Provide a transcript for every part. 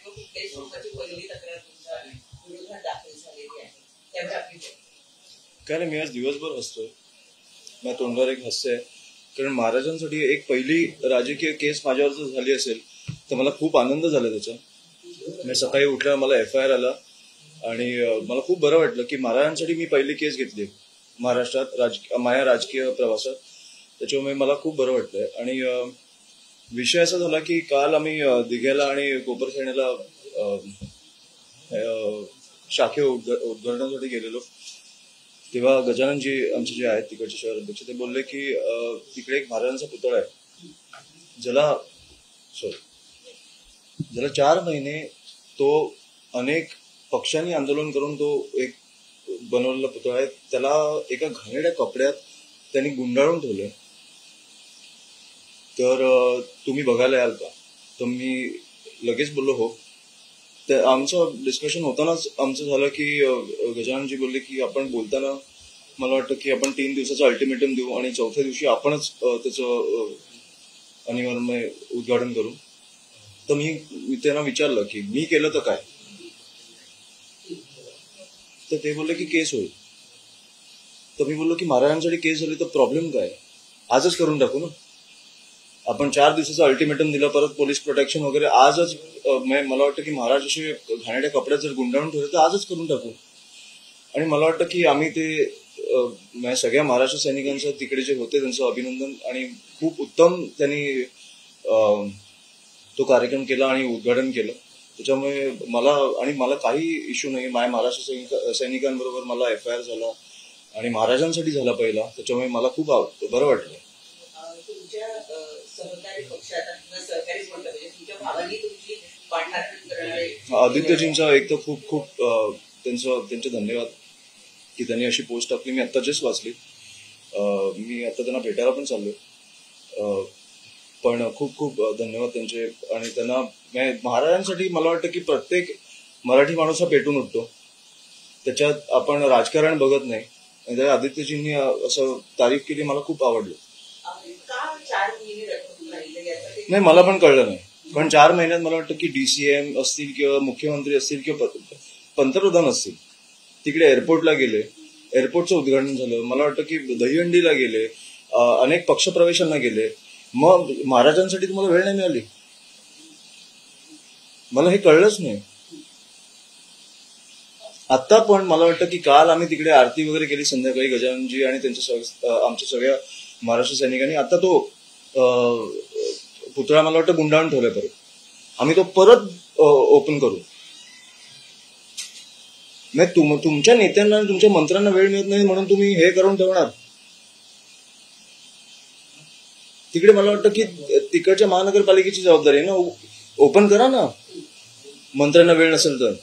कुठल्याही स्वरूपाची पहिली तक्रार तुमच्या विरोधात दाखल झालेली आहे, त्यावर आपली काय नाही, मी आज दिवसभर हसतोय, माझ्या तोंडावर एक हास्य आहे, कारण महाराजांसाठी एक पहिली राजकीय केस माझ्यावर जर झाली असेल तर मला खूप आनंद झाला त्याचा. मी सकाळी उठल्यावर मला FIR आला आणि मला खूप बरं वाटलं की महाराजांसाठी मी पहिली केस घेतली महाराष्ट्रात माझ्या राजकीय प्रवासात. त्याच्यामुळे मला खूप बरं वाटलंय. आणि विषय असा झाला की काल आम्ही दिघ्याला आणि कोपरखैरण्याला शाखे उद्घाटनासाठी गेलेलो. तेव्हा गजाननजी आमचे जे आहेत तिकडचे शहर अध्यक्ष, ते बोलले की तिकडे एक महाराजांचा पुतळा आहे ज्याला 4 महिने तो अनेक पक्षांनी आंदोलन करून तो एक बनवलेला पुतळा आहे, त्याला एका घाणेरड्या कपड्यात त्यांनी गुंडाळून ठेवलंय. तर तुम्ही बघायला याल का? तर मी लगेच बोललो हो. तर आमचं डिस्कशन होतानाच आमचं झालं की गजाननजी बोलले की आपण बोलताना मला वाटतं की आपण 3 दिवसाचं अल्टिमेटम देऊ आणि 4थ्या दिवशी आपणच त्याचं अनिवार्य उद्घाटन करू. तर मी त्यांना विचारलं की मी केलं तर काय? तर ते बोलले की केस होईल. तर मी बोललो की महाराजांसाठी केस झाली तर प्रॉब्लेम काय? आजच करून टाकू ना. आपण 4 दिवसाचं अल्टिमेटम दिलं, परत पोलीस प्रोटेक्शन वगैरे आजच. मला वाटतं की महाराज असे घाणेरड्या कपड्यात जर गुंडाळून ठेवले तर आजच करून टाकू. आणि मला वाटतं की आम्ही ते सगळ्या महाराष्ट्र सैनिकांचं तिकडे जे होते त्यांचं अभिनंदन, आणि खूप उत्तम त्यांनी तो कार्यक्रम केला आणि उद्घाटन केलं. त्याच्यामुळे मला काही इश्यू नाही. माझ्या महाराष्ट्र सैनिकांबरोबर मला FIR झाला आणि महाराजांसाठी झाला पहिला. त्याच्यामुळे मला खूप बरं वाटलं. तुमच्या सहकारी पक्षात किंवा सहकारीच म्हणतात म्हणजे तुमच्या भावांनी तुमची पाठराखण करणारे आदित्यजींचा एक तर खूप खूप त्यांचे धन्यवाद की त्यांनी अशी पोस्ट टाकली. मी आत्ता जस्ट वाचली. मी आता त्यांना भेटायला पण चाललोय. पण खूप खूप धन्यवाद त्यांचे. आणि त्यांना महाराजांसाठी मला वाटतं की प्रत्येक मराठी माणूस हा पेटून उठतो. त्याच्यात आपण राजकारण बघत नाही. आणि आदित्यजींनी असं तारीफ केली, मला खूप आवडलं. नाही, मला पण कळलं नाही. पण 4 महिन्यात मला वाटतं की DCM असतील किंवा मुख्यमंत्री असतील किंवा पंतप्रधान असतील तिकडे एअरपोर्टला गेले, एअरपोर्टचं उद्घाटन झालं. मला वाटतं की दहीहंडीला गेले, अनेक पक्षप्रवेशांना गेले. मग महाराजांसाठी तुम्हाला वेळ नाही मिळाली? मला हे कळलंच नाही. आता पण मला वाटतं की काल आम्ही तिकडे आरती वगैरे केली संध्याकाळी, गजाननजी आणि आमच्या सगळ्या महाराष्ट्र सैनिकांनी. आता तो पुतळा मला वाटतं गुंडाळून ठेवलाय परत. आम्ही तो परत ओपन करू. नाही, तुमच्या नेत्यांना आणि तुमच्या मंत्र्यांना वेळ मिळत नाही म्हणून तुम्ही हे करून ठेवणार. तिकडे मला वाटतं की तिकडच्या महानगरपालिकेची जबाबदारी आहे ना. ओपन करा ना, मंत्र्यांना वेळ नसेल तर.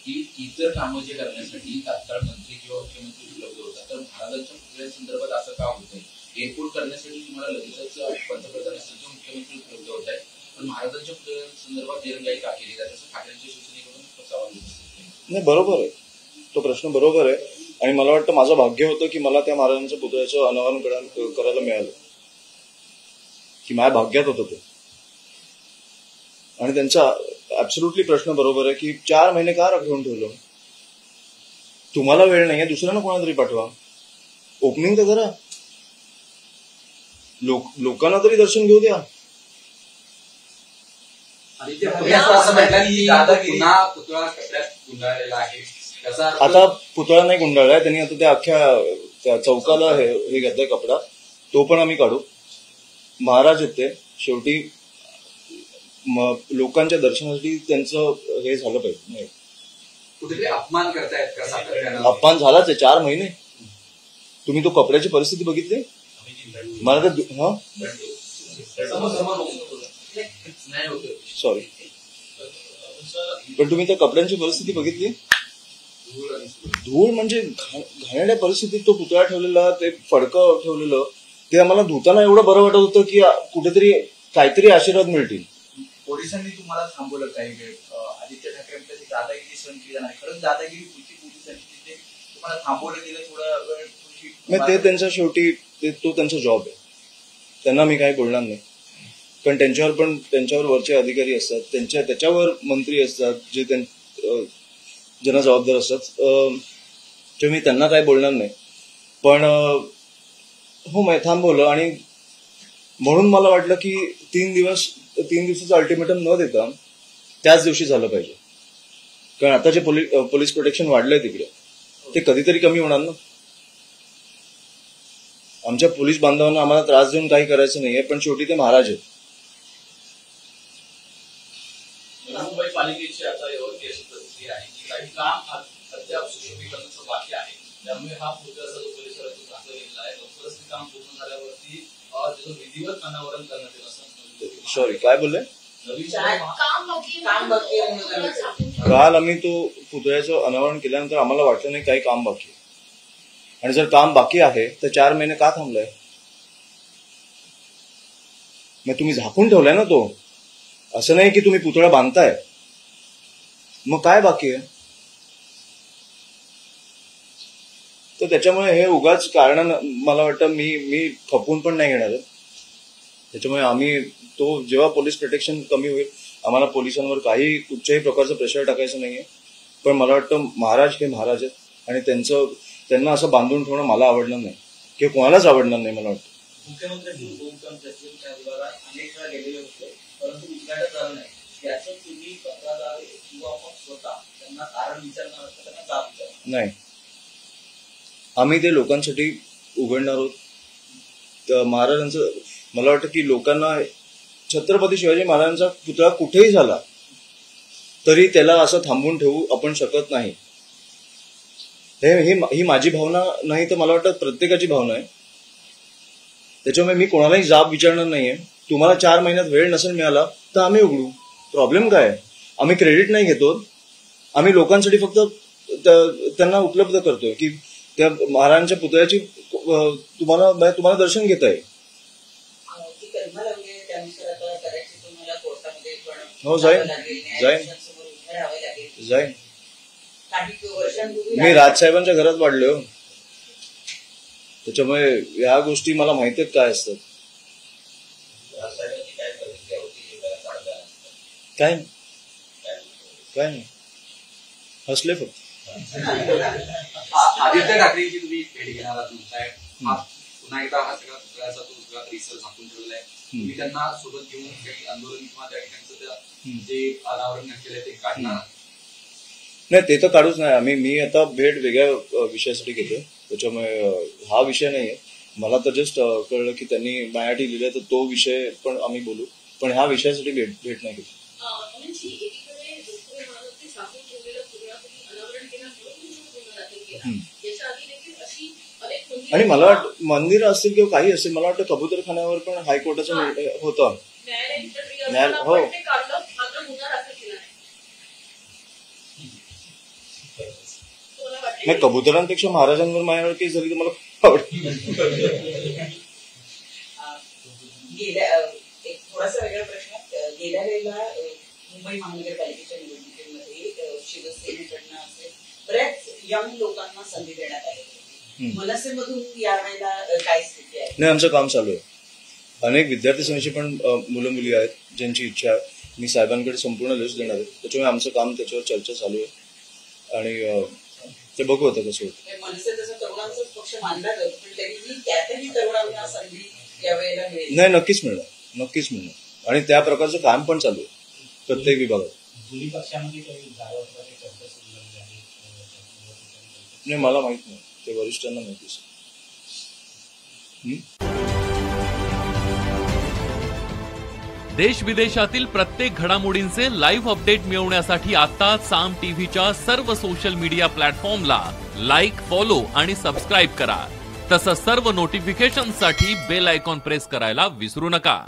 की इतर कामं जे करण्यासाठी तात्काळ मंत्री किंवा मुख्यमंत्री उपलब्ध होतात, तर महाराजांच्या पुतळ्यासंदर्भात असं का होत आहे? एअरपोर्ट करण्यासाठी तुम्हाला लगेचच पंतप्रधान असतील किंवा मुख्यमंत्री उपलब्ध होत आहेत, पण महाराजांच्या पुतळ्यासंदर्भात दिरंगाई का केली जाते असं ठाकरेंच्या शिवसेनेकडून सवाल नाही, बरोबर आहे तो प्रश्न, बरोबर आहे. आणि मला वाटतं माझं भाग्य होतं की मला त्या महाराजांच्या पुतळ्याचं अनावरण करायला मिळालं, की माझ्या भाग्यात होतं ते. आणि त्यांचा ऍब्सोल्युटली प्रश्न बरोबर आहे की 4 महिने का राखून ठेवलं? तुम्हाला वेळ नाहीये, दुसऱ्यांना कोणाला तरी पाठवा, ओपनिंग तर करा, लोकांना तरी दर्शन घेऊ द्या. आता पुतळा नाही गुंडाळलाय त्यांनी, आता त्या अख्ख्या चौकाला हे घेतलाय कपडा, तो पण आम्ही काढू. महाराज येते शेवटी, लोकांच्या दर्शनासाठी त्यांचं हे झालं पाहिजे. कुठेतरी अपमान करतायत का? अपमान झालाच आहे. 4 महिने तुम्ही तो कपड्याची परिस्थिती बघितली? मला तर सॉरी, पण तुम्ही त्या कपड्यांची परिस्थिती बघितली? धूळ म्हणजे घाणेरड्या परिस्थितीत तो पुतळा ठेवलेला, ते फडकं ठेवलेलं, ते आम्हाला धुताना एवढं बरं वाटत होतं की कुठेतरी काहीतरी आशीर्वाद मिळतील. पोलिसांनी तुम्हाला थांबवलं काही वेळ, आदित्य ठाकरेंच्या दादागिरी सहन केली नाही, खरंच दादागिरी होती पोलिसांनी, तिथे तुम्हाला थांबवलं गेलं थोडा वेळ? ते त्यांच्या शेवटी तो त्यांचा जॉब आहे. त्यांना मी काही बोलणार नाही, कारण त्यांच्यावर वरचे अधिकारी असतात, त्याच्यावर मंत्री असतात जे ज्यांना जबाबदार असतात, ते मी त्यांना काही बोलणार नाही. पण हो मी थांबवलं आणि म्हणून मला वाटलं की 3 दिवसाचं अल्टिमेटम न देता त्याच दिवशी झालं पाहिजे, कारण आता जे पोलीस प्रोटेक्शन वाढलंय तिकडे ते कधीतरी कमी होणार ना. आमच्या पोलीस बांधवांना आम्हाला त्रास देऊन काही करायचं नाहीये, पण शेवटी ते महाराज आहेत. मुंबई पालिकेची आता एवढी अशी परिस्थिती आहे की काही काम अद्याप सुशोभीकरणाचं बाकी आहे, त्यामुळे हा पुतळ्याचा जो परिसरातून घातला गेलेला आहे लवकरच ते काम पूर्ण झाल्यावरती त्याचं विधिवत अनावरण करण्यात येईल असं. सॉरी काय बोलले? काल आम्ही तो पुतळ्याचं अनावरण केल्यानंतर आम्हाला वाटलं नाही काही काम बाकी आहे, आणि जर काम बाकी आहे तर 4 महिने का थांबलंय? मग तुम्ही झाकून ठेवलाय ना तो, असं नाही की तुम्ही पुतळा बांधताय, मग काय बाकी आहे? तर त्याच्यामुळे हे उगाच कारण मला वाटतं मी खपून पण नाही घेणार. त्याच्यामुळे आम्ही तो जेव्हा पोलीस प्रोटेक्शन कमी होईल, आम्हाला पोलिसांवर काही कुठच्याही प्रकारचं प्रेशर टाकायचं नाहीये. पण मला वाटतं महाराज हे महाराज आहेत आणि त्यांना असं बांधून ठेवणं मला आवडणार नाही किंवा कोणालाच आवडणार नाही. मला वाटतं मुख्यमंत्र्यांची गोमकम सचिव त्या विभागात अनेक वेळा गेलेले होते, परंतु उद्घाटन झालं नाही. याचं तुम्ही पत्रकार किंवा स्वतः त्यांना कारण विचारणार असतं, त्यांना जाब विचारणार नाही. आम्ही ते लोकांसाठी उघडणार आहोत. महाराजांचं मला वाटतं की लोकांना छत्रपती शिवाजी महाराजांचा पुतळा कुठेही झाला तरी त्याला असं थांबवून ठेवू आपण शकत नाही. ही माझी भावना नाही तर मला वाटतं प्रत्येकाची भावना आहे. त्याच्यामुळे मी कोणालाही जाब विचारणार नाहीये. तुम्हाला 4 महिन्यात वेळ नसेल मिळाला तर आम्ही उघडू, प्रॉब्लेम काय आहे? आम्ही क्रेडिट नाही घेतो, आम्ही लोकांसाठी फक्त त्यांना उपलब्ध करतोय की त्या महाराजांच्या पुतळ्याची तुम्हाला दर्शन घेता येईल. हो जाईन. मी राजसाहेबांच्या घरात वाढले हो, त्याच्यामुळे या गोष्टी मला माहिती आहेत काय असतात. काय नाही, हसले फक्त. आदित्य ठाकरेंची तुम्ही भेट घेणार आहात म्हणताय, पुन्हा एकदा हा सगळा पुतळ्याचा तो परिसर झाकून ठेवलाय, तुम्ही त्यांना सोबत घेऊन काही आंदोलन किंवा त्या ठिकाणचं जे अनावरण केलंय ते काढणार? नाही, ते तर काढूच नाही. मी आता भेट वेगळ्या विषयासाठी घेतोय, त्याच्यामुळे हा विषय नाहीये. मला तर जस्ट कळलं की त्यांनी माझ्यासाठी लिहिलंय तर तो विषय पण आम्ही बोलू, पण ह्या विषयासाठी भेट नाही घेतली. आणि मला वाटतं मंदिर असतील किंवा काही असेल, मला वाटतं कबूतरखान्यावर पण हायकोर्टाचं होतं. हो, नाही कबुतरांपेक्षा महाराजांवर माझ्यावर केस झाली तर मला खूप आवडेल. एक थोडासा वेगळा प्रश्न. गेल्या वेळेला मुंबई महानगरपालिकेच्या निवडणुकीमध्ये शिवसेनेकडनं असे बऱ्याच यंग लोकांना संधी देण्यात आली होती. मनसेमधून यावेळेला काय स्थिती आहे? नाही, आमचं काम चालू आहे. अनेक विद्यार्थी संघाची पण मुलं मुली आहेत ज्यांची इच्छा आहे. मी साहेबांकडे संपूर्ण लिस्ट देणार आहे, त्याच्यामुळे आमचं काम त्याच्यावर चर्चा चालू आहे आणि ते बघू आता कसं होतं. मनसे तसं तरुणांचाच पक्ष मानला जातो, पण तरीही त्यातही तरुणांना संधी यावेळेला मिळेल? नाही, नक्कीच मिळणार आणि त्या प्रकारचं काम पण चालू आहे प्रत्येक विभागात. नाही, मला माहित नाही, ते वरिष्ठांना माहिती. देश विदेशातील प्रत्येक घडामोडींचे लाईव्ह अपडेट मिळवण्यासाठी आता साम टीव्हीच्या सर्व सोशल मीडिया प्लॅटफॉर्मला लाईक, फॉलो आणि सबस्क्राईब करा. तसंच सर्व नोटिफिकेशनसाठी बेल आयकॉन प्रेस करायला विसरू नका.